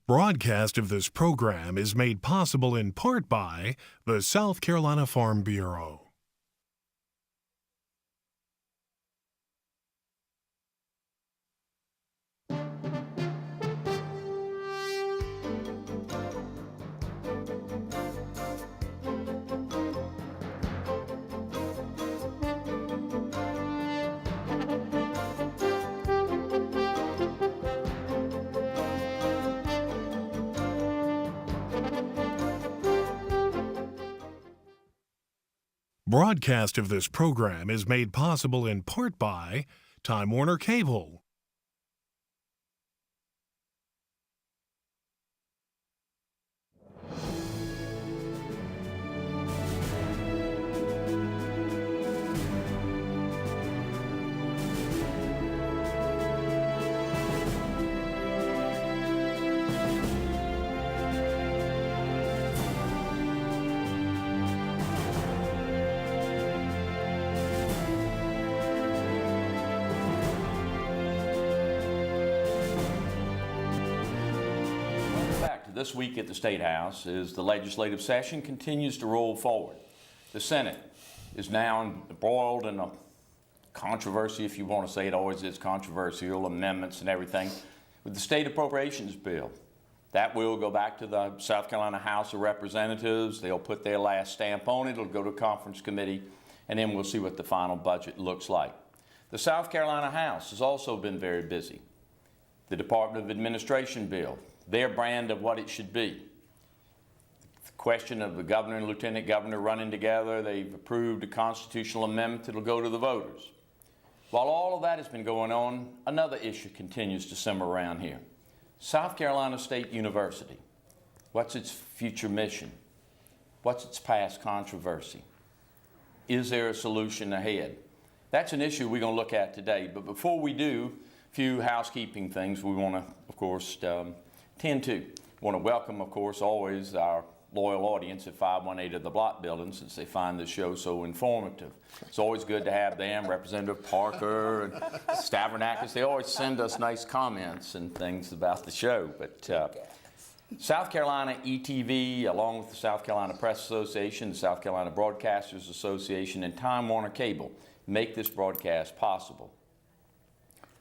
Broadcast of this program is made possible in part by the South Carolina Farm Bureau. Broadcast of this program is made possible in part by Time Warner Cable. This week at the State House as the legislative session continues to roll forward. The Senate is now embroiled in a controversy, if you want to say it, always is controversial, amendments and everything, with the state appropriations bill. That will go back to the South Carolina House of Representatives. They'll put their last stamp on it. It'll go to conference committee, and then we'll see what the final budget looks like. The South Carolina House has also been very busy. The Department of Administration bill, their brand of what it should be. The question of the governor and lieutenant governor running together, they've approved a constitutional amendment that'll go to the voters. While all of that has been going on, another issue continues to simmer around here. South Carolina State University. What's its future mission? What's its past controversy? Is there a solution ahead? That's an issue we're going to look at today. But before we do, a few housekeeping things we want to, of course, tend to. Want to welcome, of course, always our loyal audience at 518 of the Block Building, since they find this show so informative. It's always good to have them, Representative Parker and Stavronakis. They always send us nice comments and things about the show. But South Carolina ETV, along with the South Carolina Press Association, the South Carolina Broadcasters Association, and Time Warner Cable make this broadcast possible.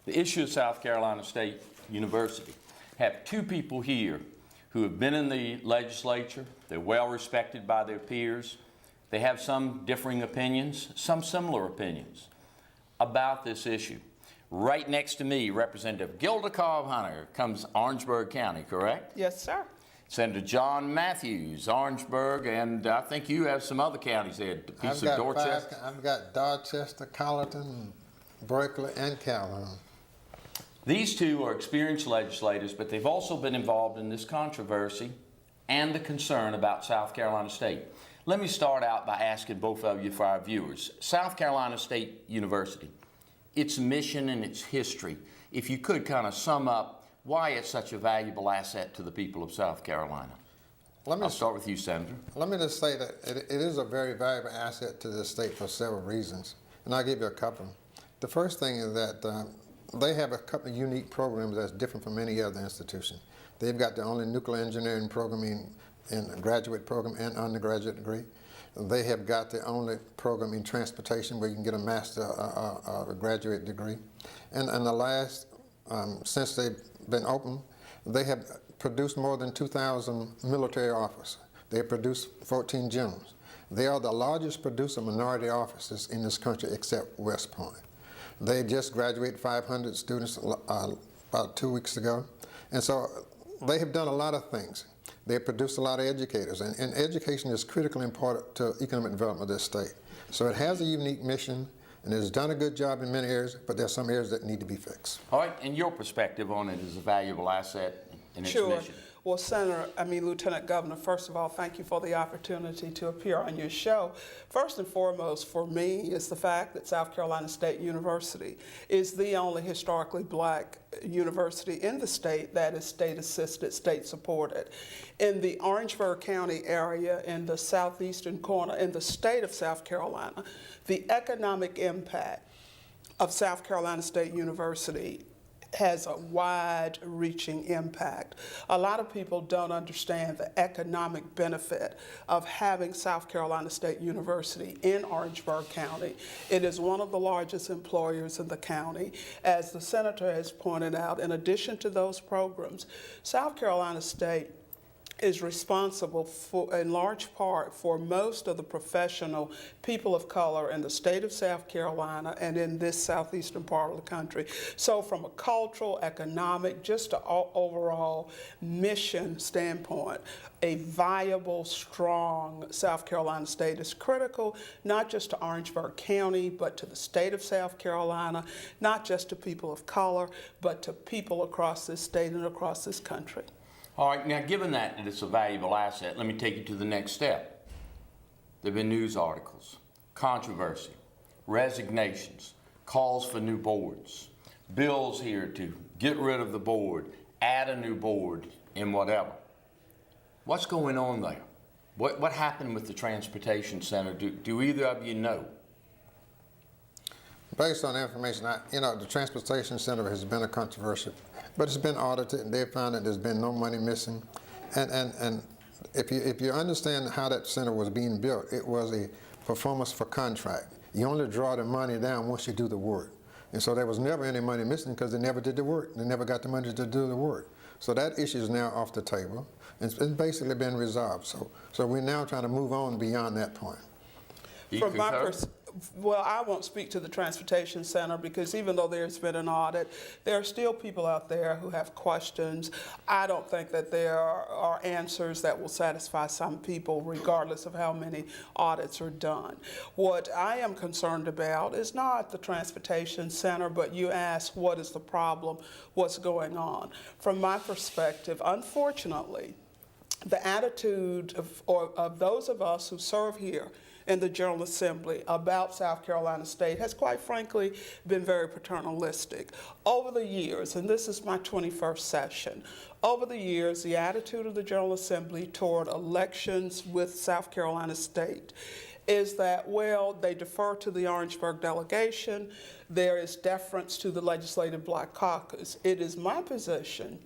The issue of South Carolina State University. Have two people here who have been in the legislature. They're well respected by their peers. They have some differing opinions, some similar opinions about this issue. Right next to me, Representative Gilda-Cobb Hunter, comes Orangeburg County, correct? Yes, sir. Senator John Matthews, Orangeburg, and I think you have some other counties there, a piece of Dorchester. I've got Dorchester, Colleton, Berkeley, and Calhoun. These two are experienced legislators, but they've also been involved in this controversy and the concern about South Carolina State. Let me start out by asking both of you for our viewers. South Carolina State University, its mission and its history, if you could kind of sum up why it's such a valuable asset to the people of South Carolina. I'll start with you, Senator. Let me just say that it is a very valuable asset to the state for several reasons, and I'll give you a couple. The first thing is that they have a couple of unique programs that's different from any other institution. They've got the only nuclear engineering program in a graduate program and undergraduate degree. They have got the only program in transportation where you can get a master or a graduate degree. And the last, since they've been open, they have produced more than 2,000 military officers. They have produced 14 generals. They are the largest producer of minority officers in this country except West Point. They just graduated 500 students about 2 weeks ago. And so they have done a lot of things. They have produced a lot of educators. And education is critically important to economic development of this state. So it has a unique mission, and it has done a good job in many areas, but there are some areas that need to be fixed. All right, and your perspective on it is a valuable asset in its mission. Well, Lieutenant Governor, first of all, thank you for the opportunity to appear on your show. First and foremost, for me, is the fact that South Carolina State University is the only historically black university in the state that is state-assisted, state-supported. In the Orangeburg County area, in the southeastern corner, in the state of South Carolina, the economic impact of South Carolina State University has a wide-reaching impact. A lot of people don't understand the economic benefit of having South Carolina State University in Orangeburg County. It is one of the largest employers in the county. As the senator has pointed out, in addition to those programs, South Carolina State is responsible for, in large part, for most of the professional people of color in the state of South Carolina and in this southeastern part of the country. So from a cultural, economic, just an overall mission standpoint, a viable, strong South Carolina state is critical, not just to Orangeburg County, but to the state of South Carolina, not just to people of color, but to people across this state and across this country. All right, now given that it's a valuable asset, let me take you to the next step. There have been news articles, controversy, resignations, calls for new boards, bills here to get rid of the board, add a new board, and whatever. What's going on there? What happened with the Transportation Center? Do either of you know? Based on the information, the Transportation Center has been a controversy, but it's been audited, and they found that there's been no money missing. And if you understand how that center was being built, it was a performance for contract. You only draw the money down once you do the work. And so there was never any money missing because they never did the work. They never got the money to do the work. So that issue is now off the table. It's basically been resolved. So we're now trying to move on beyond that point. From my well, I won't speak to the Transportation Center because even though there's been an audit, there are still people out there who have questions. I don't think that there are answers that will satisfy some people regardless of how many audits are done. What I am concerned about is not the Transportation Center, but you ask what is the problem, what's going on. From my perspective, unfortunately, the attitude of those of us who serve here in the General Assembly about South Carolina State has quite frankly been very paternalistic. Over the years, and this is my 21st session, over the years the attitude of the General Assembly toward elections with South Carolina State is that, well, they defer to the Orangeburg delegation, there is deference to the Legislative Black Caucus. It is my position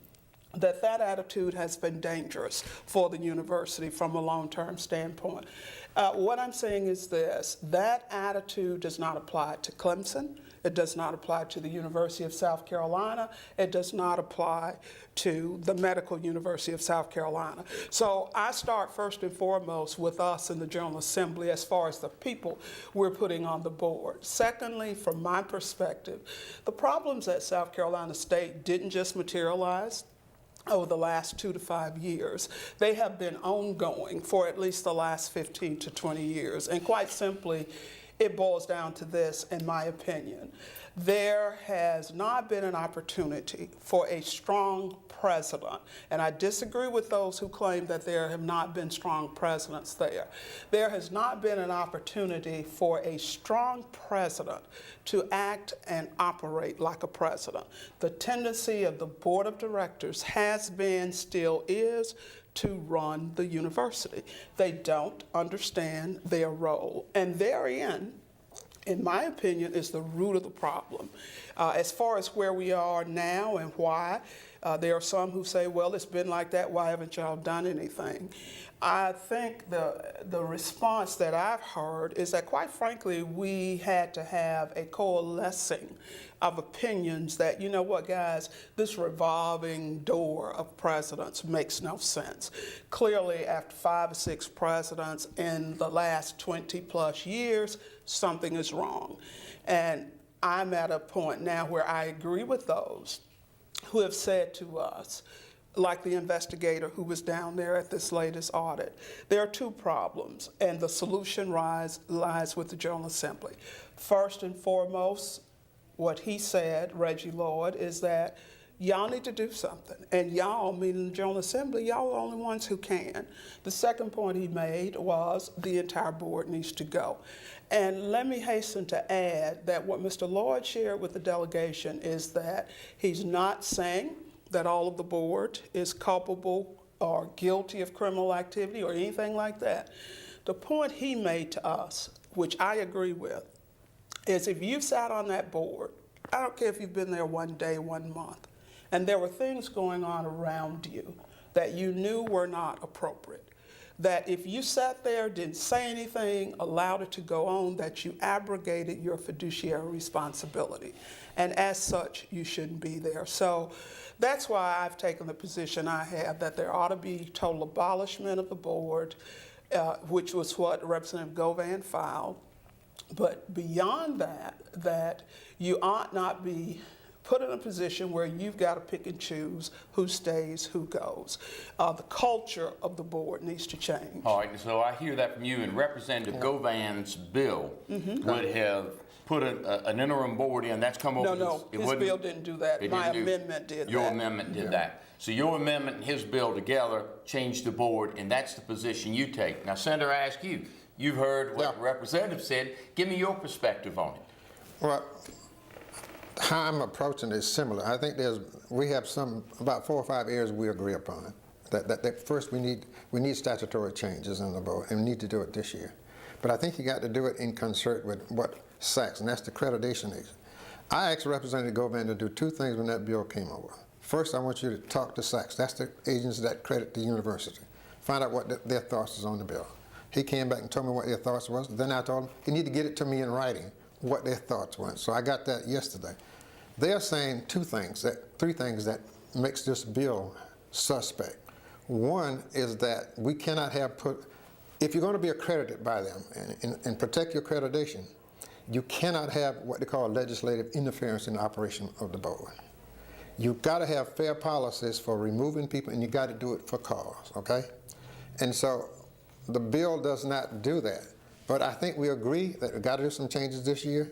that attitude has been dangerous for the university from a long-term standpoint. What I'm saying is this: that attitude does not apply to Clemson, it does not apply to the University of South Carolina, it does not apply to the Medical University of South Carolina. So I start first and foremost with us in the General Assembly as far as the people we're putting on the board. Secondly, from my perspective, the problems at South Carolina State didn't just materialize over the last 2 to 5 years. They have been ongoing for at least the last 15 to 20 years. And quite simply, it boils down to this, in my opinion. There has not been an opportunity for a strong president, and I disagree with those who claim that there have not been strong presidents there. There has not been an opportunity for a strong president to act and operate like a president. The tendency of the board of directors has been, still is, to run the university. They don't understand their role, and therein, in my opinion, is the root of the problem. As far as where we are now and why, there are some who say, well, it's been like that, why haven't y'all done anything? I think the response that I've heard is that, quite frankly, we had to have a coalescing of opinions that, you know what, guys, this revolving door of presidents makes no sense. Clearly, after 5 or 6 presidents in the last 20 plus years, something is wrong. And I'm at a point now where I agree with those who have said to us, like the investigator who was down there at this latest audit, there are 2 problems, and the solution lies with the General Assembly. First and foremost, what he said, Reggie Lloyd, is that y'all need to do something. And y'all, meaning the General Assembly, y'all are the only ones who can. The second point he made was the entire board needs to go. And let me hasten to add that what Mr. Lloyd shared with the delegation is that he's not saying that all of the board is culpable or guilty of criminal activity or anything like that. The point he made to us, which I agree with, is if you've sat on that board, I don't care if you've been there 1 day, 1 month, and there were things going on around you that you knew were not appropriate, that if you sat there, didn't say anything, allowed it to go on, that you abrogated your fiduciary responsibility. And as such, you shouldn't be there. So that's why I've taken the position I have, that there ought to be total abolishment of the board, which was what Representative Govan filed. But beyond that, that you ought not be put in a position where you've got to pick and choose who stays, who goes. The culture of the board needs to change. All right, so I hear that from you, and Representative Govan's bill would have put an interim board in. That's come over. No, his bill didn't do that. My amendment did that. Your amendment did that. So your amendment and his bill together changed the board, and that's the position you take. Now, Senator, I ask you, you've heard what the representative said. Give me your perspective on it. Well, how I'm approaching it is similar. I think we have about 4 or 5 areas we agree upon. That first we need statutory changes in the board, and we need to do it this year. But I think you got to do it in concert with what SACS, and that's the accreditation agency. I asked Representative Govan to do 2 things when that bill came over. First, I want you to talk to SACS. That's the agency that accredit the university. Find out what their thoughts is on the bill. He came back and told me what their thoughts was. Then I told him he need to get it to me in writing, what their thoughts were. So I got that yesterday. They're saying 3 things that makes this bill suspect. One is that we cannot have if you're going to be accredited by them and protect your accreditation, you cannot have what they call legislative interference in the operation of the board. You've got to have fair policies for removing people, and you got to do it for cause, okay? And so the bill does not do that. But I think we agree that we've got to do some changes this year.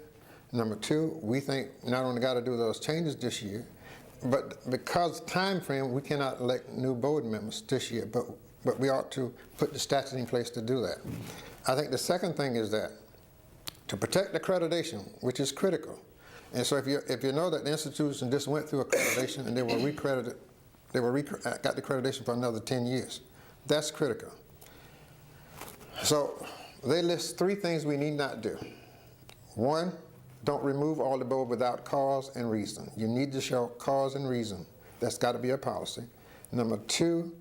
Number 2, we think not only got to do those changes this year, but because time frame, we cannot elect new board members this year, but we ought to put the statute in place to do that. I think the second thing is that to protect accreditation, which is critical. And so if you know that the institution just went through accreditation and they were recredited, got the accreditation for another 10 years, that's critical. So they list 3 things we need not do. 1, don't remove all the board without cause and reason. You need to show cause and reason. That's got to be a policy. Number 2,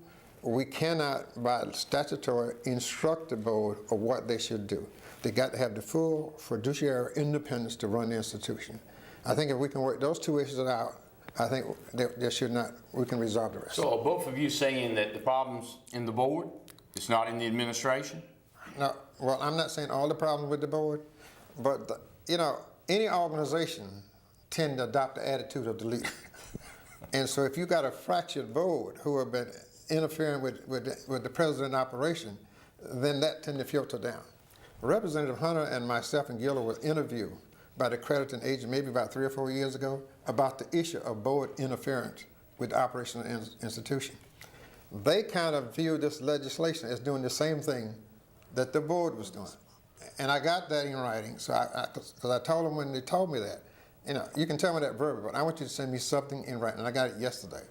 we cannot, by statutory, instruct the board of what they should do. They got to have the full fiduciary independence to run the institution. I think if we can work those 2 issues out, I think we can resolve the rest. So are both of you saying that the problem's in the board? It's not in the administration? No, well, I'm not saying all the problems with the board, but any organization tend to adopt the attitude of the leader. And so if you got a fractured board who have been interfering with the president operation, then that tend to filter down. Representative Hunter and myself and Gilda were interviewed by the accrediting agent maybe about 3 or 4 years ago about the issue of board interference with the operation of the institution. They kind of viewed this legislation as doing the same thing that the board was doing. And I got that in writing, so because I told them when they told me that, you can tell me that verbally, but I want you to send me something in writing, and I got it yesterday.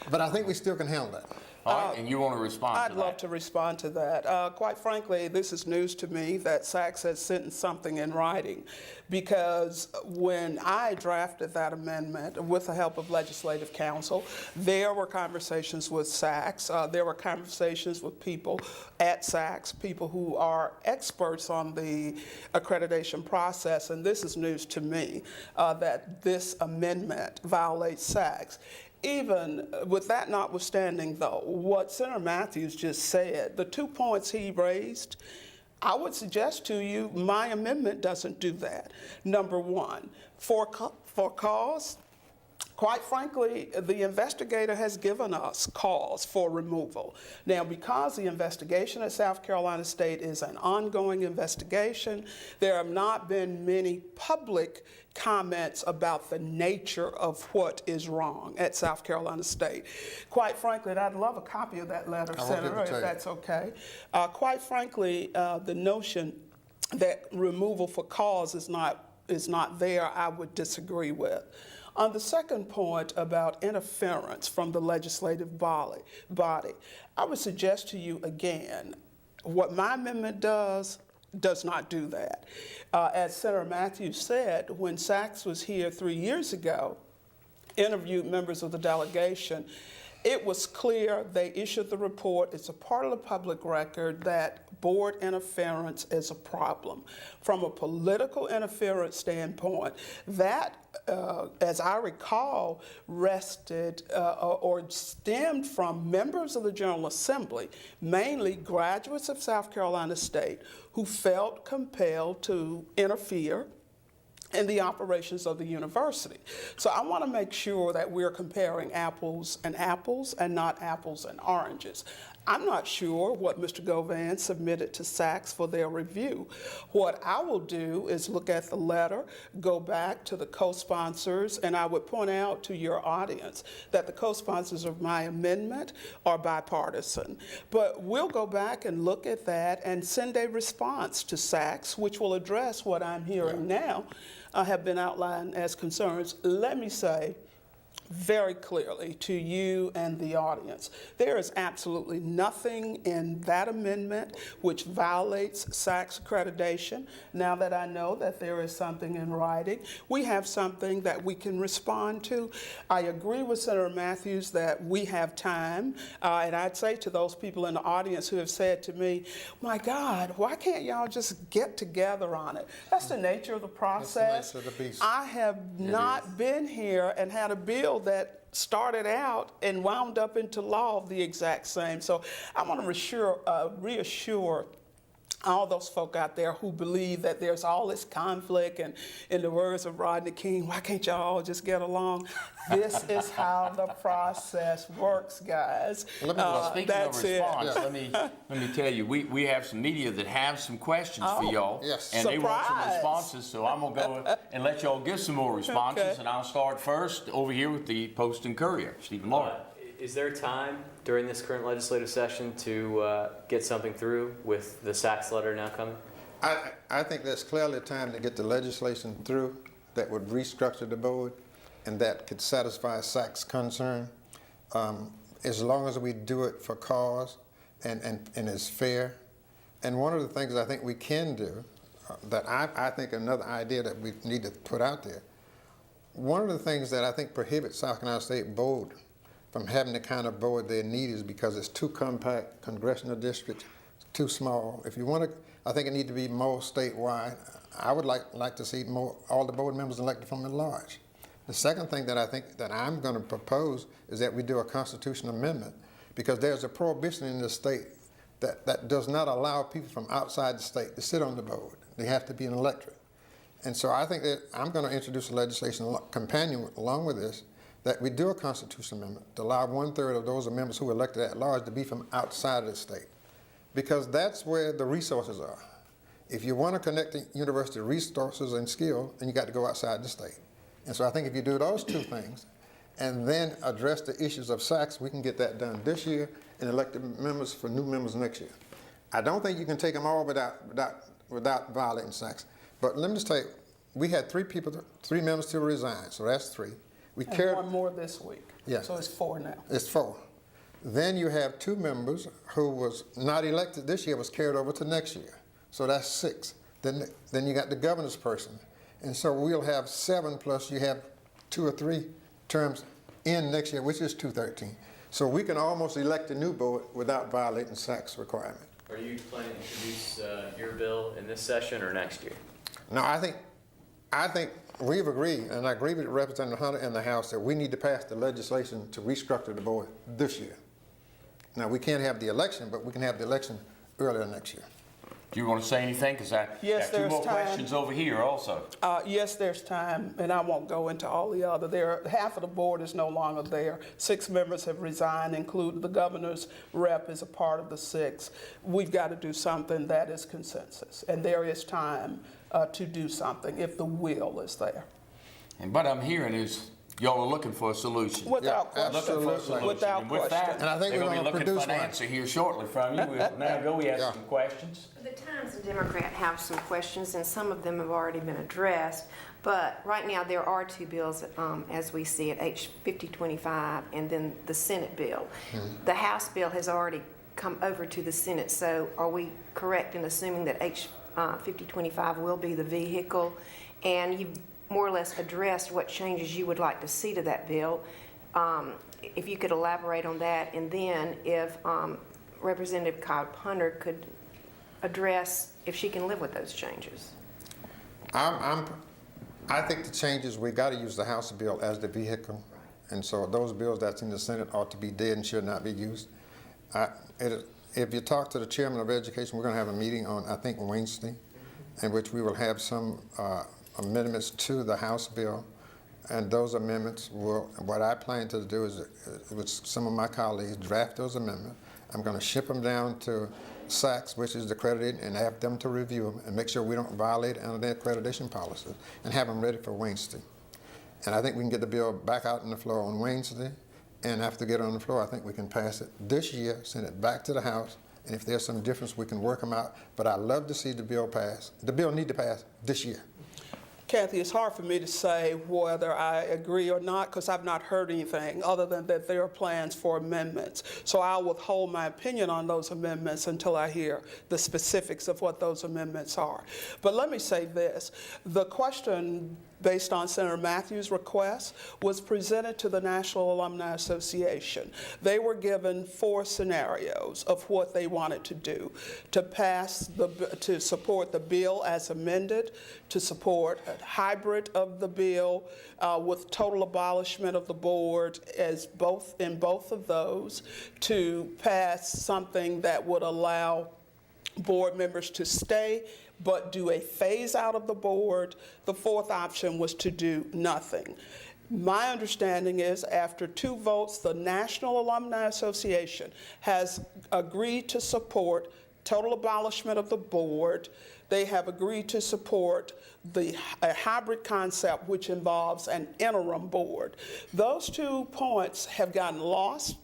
But I think we still can handle that. All right, and you want to respond to that? I'd love to respond to that. Quite frankly, this is news to me that SACS has sent something in writing, because when I drafted that amendment with the help of Legislative Counsel, there were conversations with SACS. There were conversations with people at SACS, people who are experts on the accreditation process, and this is news to me, that this amendment violates SACS. Even with that notwithstanding, though, what Senator Matthews just said, the 2 points he raised, I would suggest to you my amendment doesn't do that. Number 1, for cause, quite frankly, the investigator has given us cause for removal. Now, because the investigation at South Carolina State is an ongoing investigation, there have not been many public comments about the nature of what is wrong at South Carolina State. Quite frankly, and I'd love a copy of that letter, Senator, if that's okay. Quite frankly, the notion that removal for cause is not there, I would disagree with. On the second point about interference from the legislative body, I would suggest to you again, what my amendment does does not do that. As Senator Matthews said, when Sachs was here 3 years ago, interviewed members of the delegation, it was clear, they issued the report, it's a part of the public record, that board interference is a problem. From a political interference standpoint, that, as I recall, rested or stemmed from members of the General Assembly, mainly graduates of South Carolina State, who felt compelled to interfere in the operations of the university. So I want to make sure that we're comparing apples and not apples and oranges. I'm not sure what Mr. Govan submitted to Sachs for their review. What I will do is look at the letter, go back to the co-sponsors, and I would point out to your audience that the co-sponsors of my amendment are bipartisan. But we'll go back and look at that and send a response to Sachs, which will address what I'm hearing now have been outlined as concerns. Let me say very clearly to you and the audience, there is absolutely nothing in that amendment which violates Sachs accreditation. Now that I know that there is something in writing, we have something that we can respond to. I agree with Senator Matthews that we have time, and I'd say to those people in the audience who have said to me, my God, why can't y'all just get together on it? That's the nature of the process. That's the nature of the beast. I have not been here and had a bill that started out and wound up into law the exact same. So I want to reassure all those folk out there who believe that there's all this conflict, and in the words of Rodney King, why can't y'all all just get along? This is how the process works, guys. Speaking of response, let me tell you, we have some media that have some questions for y'all, yes. and they want some responses. So I'm gonna go and let y'all give some more responses, Okay. and I'll start first over here with the Post and Courier, Stephen Lloyd. Is there time during this current legislative session to get something through with the Sachs letter now coming? I think there's clearly time to get the legislation through that would restructure the board and that could satisfy Sachs' concern, as long as we do it for cause and is fair. And one of the things I think we can do, that I think another idea that we need to put out there, one of the things that I think prohibits South Carolina State Board from having the kind of board they need is because it's too compact, congressional district, too small. If you want to, I think it needs to be more statewide. I would like to see all the board members elected from the large. The second thing that I think that I'm going to propose is that we do a constitutional amendment, because there's a prohibition in the state that does not allow people from outside the state to sit on the board. They have to be an electorate. And so I think that I'm going to introduce a legislation companion along with this, that we do a constitutional amendment to allow 1/3 of those members who are elected at large to be from outside of the state, because that's where the resources are. If you want to connect the university resources and skill, then you got to go outside the state. And so I think if you do those two things and then address the issues of Sachs, we can get that done this year and elect the members for new members next year. I don't think you can take them all without violating Sachs. But let me just tell you, we had three members to resign, so that's 3. We And one more this week. Yeah. So it's 4 now. It's 4. Then you have 2 members who was not elected this year, was carried over to next year. So that's 6. Then you got the governor's person. And so we'll have 7, plus you have 2 or 3 terms in next year, which is 213. So we can almost elect a new board without violating Sachs requirement. Are you planning to introduce your bill in this session or next year? No, I think we've agreed, and I agree with Representative Hunter in the House, that we need to pass the legislation to restructure the board this year. Now, we can't have the election, but we can have the election earlier next year. Do you want to say anything? Because I Yes, got 2 more there's time. questions over here also. Yes, there's time, and I won't go into all the other. Half of the board is no longer there. 6 members have resigned, including the governor's rep is a part of the 6. We've got to do something that is consensus, and there is time to do something if the will is there. And what I'm hearing is y'all are looking for a solution. Without Yeah, question. absolutely. Without And with question. that, And I think they're we're going to be gonna looking produce for an one. answer here shortly from you. We'll now go. We have some questions. The Times and Democrat have some questions, and some of them have already been addressed. But right now, there are 2 bills, as we see it, H 5025 and then the Senate bill. Mm-hmm. The House bill has already come over to the Senate, so are we correct in assuming that H 5025 will be the vehicle, and you've more or less addressed what changes you would like to see to that bill. If you could elaborate on that, and then if Representative Cobb Hunter could address if she can live with those changes. I think the changes, we got to use the House bill as the vehicle. And so those bills that's in the Senate ought to be dead and should not be used. If you talk to the chairman of education, we're going to have a meeting on, I think, Wednesday, in which we will have some amendments to the House bill. And those amendments will, what I plan to do is, with some of my colleagues, draft those amendments. I'm going to ship them down to SACS, which is accredited, and have them to review them and make sure we don't violate any of their accreditation policies, and have them ready for Wednesday. And I think we can get the bill back out on the floor on Wednesday, and after we get it on the floor, I think we can pass it this year, send it back to the House, and if there's some difference, we can work them out. But I love to see the bill pass. The bill need to pass this year. Kathy, it's hard for me to say whether I agree or not because I've not heard anything other than that there are plans for amendments. So I'll withhold my opinion on those amendments until I hear the specifics of what those amendments are. But let me say this. The question based on Senator Matthews' request was presented to the National Alumni Association. They were given 4 scenarios of what they wanted to do: to support the bill as amended, to support a hybrid of the bill with total abolishment of the board in both of those, to pass something that would allow board members to stay but do a phase out of the board. The 4th option was to do nothing. My understanding is after 2 votes, the National Alumni Association has agreed to support total abolishment of the board. They have agreed to support a hybrid concept which involves an interim board. Those 2 points have gotten lost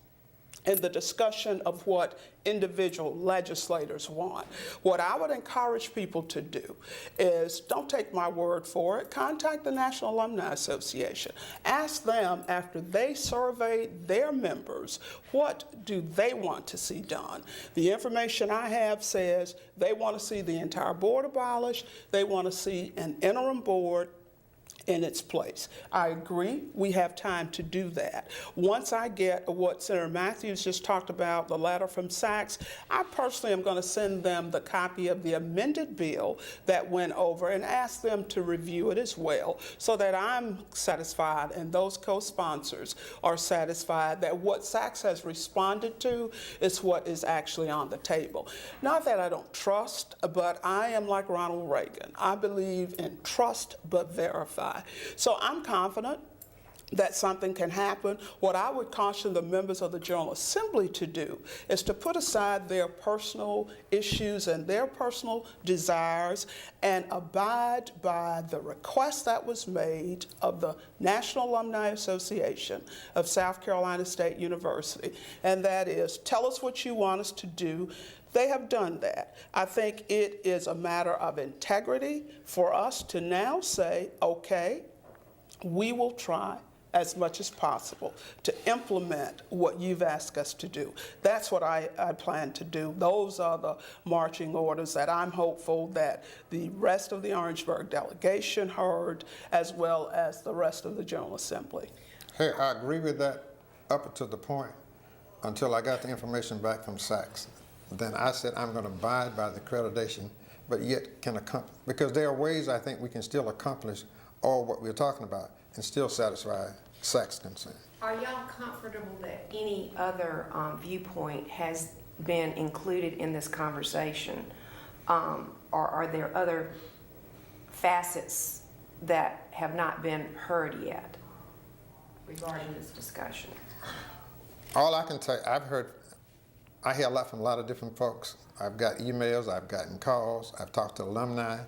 in the discussion of what individual legislators want. What I would encourage people to do is, don't take my word for it, contact the National Alumni Association. Ask them, after they survey their members, what do they want to see done? The information I have says they want to see the entire board abolished, they want to see an interim board in its place. I agree, we have time to do that. Once I get what Senator Matthews just talked about, the letter from SACS, I personally am going to send them the copy of the amended bill that went over and ask them to review it as well, so that I'm satisfied and those co-sponsors are satisfied that what SACS has responded to is what is actually on the table. Not that I don't trust, but I am like Ronald Reagan. I believe in trust but verify. So I'm confident that something can happen. What I would caution the members of the General Assembly to do is to put aside their personal issues and their personal desires and abide by the request that was made of the National Alumni Association of South Carolina State University, and that is, tell us what you want us to do. They have done that. I think it is a matter of integrity for us to now say, okay, we will try as much as possible to implement what you've asked us to do. That's what I plan to do. Those are the marching orders that I'm hopeful that the rest of the Orangeburg delegation heard, as well as the rest of the General Assembly. Hey, I agree with that up to the point until I got the information back from SACS. Then I said I'm going to abide by the accreditation, but yet can accomplish, because there are ways I think we can still accomplish all what we're talking about and still satisfy SACS concern. Are y'all comfortable that any other viewpoint has been included in this conversation? Or are there other facets that have not been heard yet regarding this discussion? All I can tell you, I hear a lot from a lot of different folks. I've got emails, I've gotten calls, I've talked to alumni,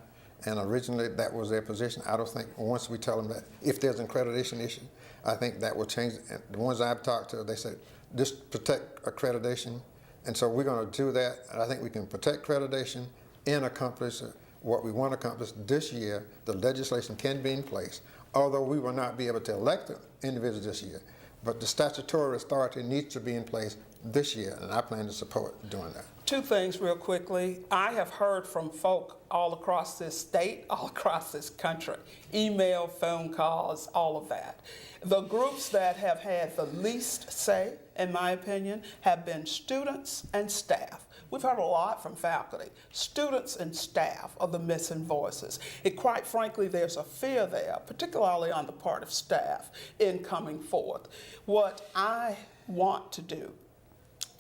and originally that was their position. I don't think once we tell them that if there's an accreditation issue, I think that will change. And the ones I've talked to, they said, just protect accreditation. And so we're going to do that. And I think we can protect accreditation and accomplish what we want to accomplish this year. The legislation can be in place, although we will not be able to elect individuals this year. But the statutory authority needs to be in place this year, and I plan to support doing that. Two things real quickly. I have heard from folk all across this state, all across this country, email, phone calls, all of that. The groups that have had the least say, in my opinion, have been students and staff. We've heard a lot from faculty. Students and staff are the missing voices. And quite frankly, there's a fear there, particularly on the part of staff, in coming forth. What I want to do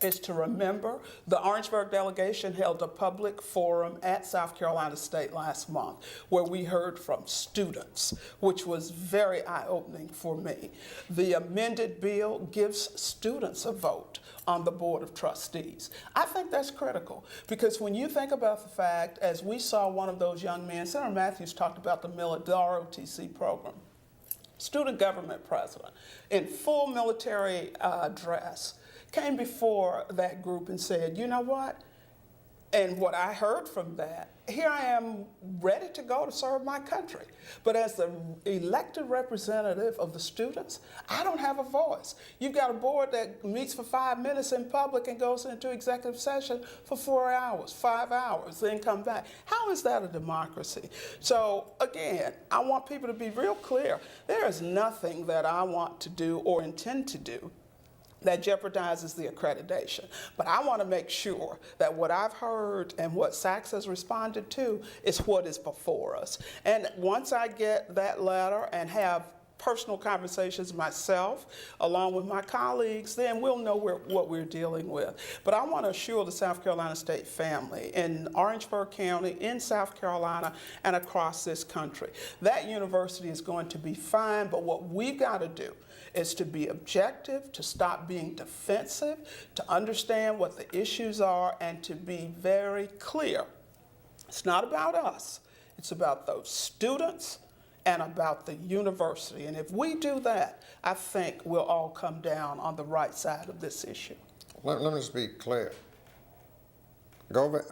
is to remember the Orangeburg delegation held a public forum at South Carolina State last month where we heard from students, which was very eye-opening for me. The amended bill gives students a vote on the Board of Trustees. I think that's critical because when you think about the fact, as we saw one of those young men, Senator Matthews talked about the ROTC program, student government president, in full military dress, came before that group and said, you know what? And what I heard from that, here I am ready to go to serve my country. But as the elected representative of the students, I don't have a voice. You've got a board that meets for 5 minutes in public and goes into executive session for 4 hours, 5 hours, then come back. How is that a democracy? So again, I want people to be real clear. There is nothing that I want to do or intend to do that jeopardizes the accreditation. But I want to make sure that what I've heard and what SACS has responded to is what is before us. And once I get that letter and have personal conversations myself, along with my colleagues, then we'll know what we're dealing with. But I want to assure the South Carolina State family in Orangeburg County, in South Carolina, and across this country, that university is going to be fine, but what we've got to do is to be objective, to stop being defensive, to understand what the issues are, and to be very clear. It's not about us. It's about those students and about the university. And if we do that, I think we'll all come down on the right side of this issue. Let me just be clear. The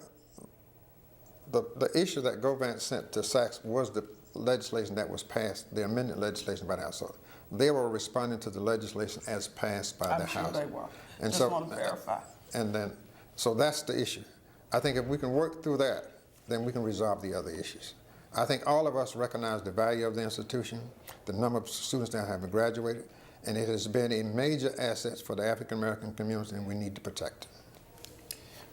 issue that Govant sent to SACS was the legislation that was passed, the amended legislation by the House. So they were responding to the legislation as passed by the House. I'm sure they were. And Just want to verify. And then, so that's the issue. I think if we can work through that, then we can resolve the other issues. I think all of us recognize the value of the institution, the number of students that have graduated, and it has been a major asset for the African American community, and we need to protect it.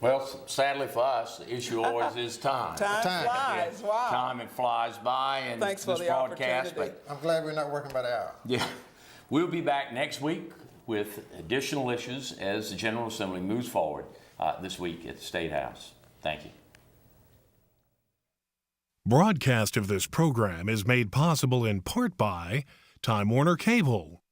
Well, sadly for us, the issue always is time. Time flies, wow. Time, it flies by, and Thanks for this the broadcast. opportunity. I'm glad we're not working by the hour. Yeah, we'll be back next week with additional issues as the General Assembly moves forward this week at the State House. Thank you. Broadcast of this program is made possible in part by Time Warner Cable,